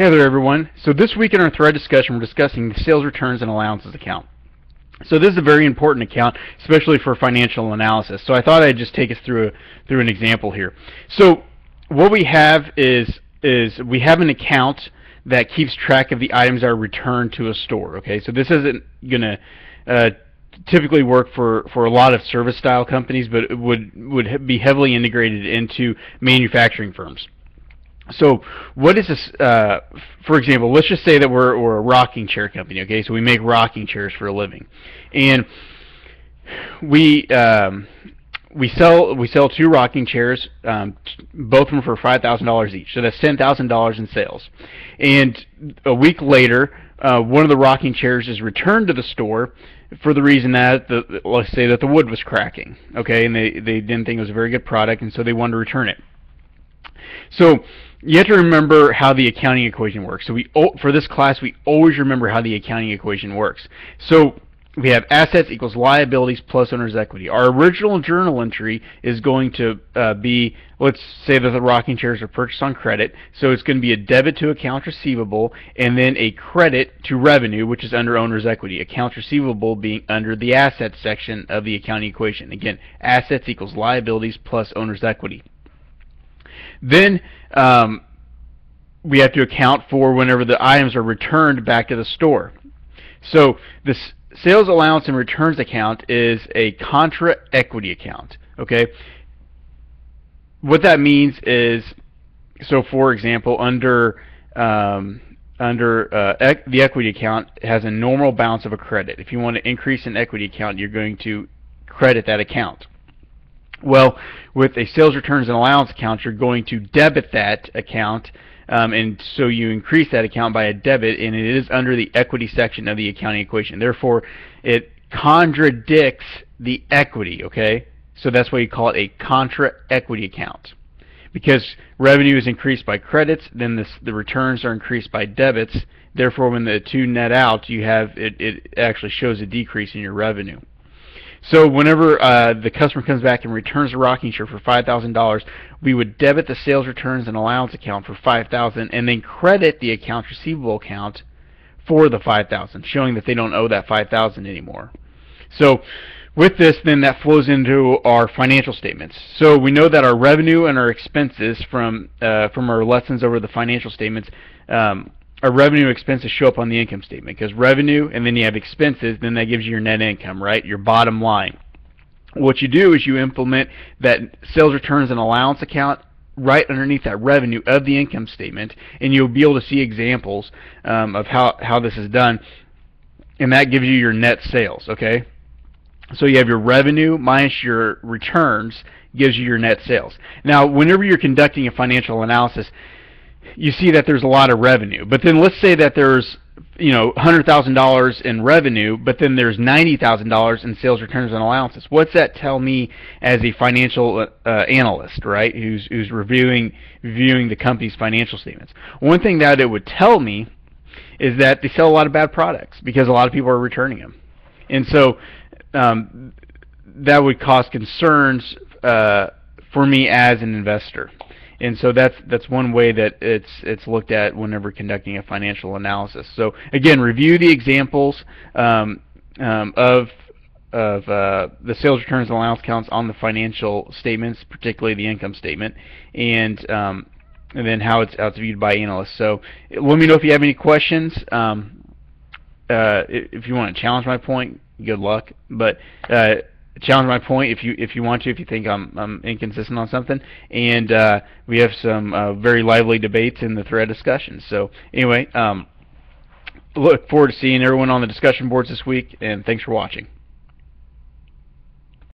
Hey there everyone. So this week in our thread discussion we're discussing the sales returns and allowances account. So this is a very important account, especially for financial analysis. So I thought I'd just take us through an example here. So what we have is we have an account that keeps track of the items that are returned to a store. Okay, so this isn't going to typically work for a lot of service style companies, but it would be heavily integrated into manufacturing firms. So what is this, for example, let's just say that we're a rocking chair company, okay? So we make rocking chairs for a living. And we sell 2 rocking chairs, both of them for $5,000 each. So that's $10,000 in sales. And a week later, one of the rocking chairs is returned to the store for the reason that, let's say that the wood was cracking, okay? And they didn't think it was a very good product, and so they wanted to return it. So you have to remember how the accounting equation works. So for this class, we always remember how the accounting equation works. So we have assets equals liabilities plus owner's equity. Our original journal entry is going to be, let's say that the rocking chairs are purchased on credit. So it's going to be a debit to accounts receivable and then a credit to revenue, which is under owner's equity. Accounts receivable being under the assets section of the accounting equation. Again, assets equals liabilities plus owner's equity. Then we have to account for whenever the items are returned back to the store. So this sales allowance and returns account is a contra equity account. Okay, what that means is, so for example, under the equity account, it has a normal balance of a credit. If you want to increase an equity account, you're going to credit that account. Well, with a sales returns and allowance account, you're going to debit that account, and so you increase that account by a debit, and it is under the equity section of the accounting equation. Therefore, it contradicts the equity, okay? So that's why you call it a contra equity account. Because revenue is increased by credits, then the returns are increased by debits. Therefore, when the two net out, you have it actually shows a decrease in your revenue. So whenever the customer comes back and returns a rocking chair for $5,000, we would debit the sales returns and allowance account for $5,000 and then credit the accounts receivable account for the $5,000, showing that they don't owe that $5,000 anymore. So with this, then that flows into our financial statements. So we know that our revenue and our expenses from our lessons over the financial statements, our revenue and expenses show up on the income statement, because revenue and then you have expenses, then that gives you your net income, right? Your bottom line. What you do is you implement that sales returns and allowance account right underneath that revenue of the income statement, and you'll be able to see examples of how this is done, and that gives you your net sales, okay? So you have your revenue minus your returns gives you your net sales. Now, whenever you're conducting a financial analysis, you see that there's a lot of revenue, but then let's say that there's $100,000 in revenue, but then there's $90,000 in sales returns and allowances. What's that tell me as a financial analyst, right? Who's reviewing the company's financial statements? One thing that it would tell me is that they sell a lot of bad products because a lot of people are returning them, and so that would cause concerns for me as an investor. And so that's one way that it's looked at whenever conducting a financial analysis. So again, review the examples of the sales returns and allowance accounts on the financial statements, particularly the income statement, and then how it's viewed by analysts. So let me know if you have any questions. If you want to challenge my point, good luck. But challenge my point if you want to, if you think I'm inconsistent on something, and we have some very lively debates in the thread discussion. So anyway, look forward to seeing everyone on the discussion boards this week, and thanks for watching.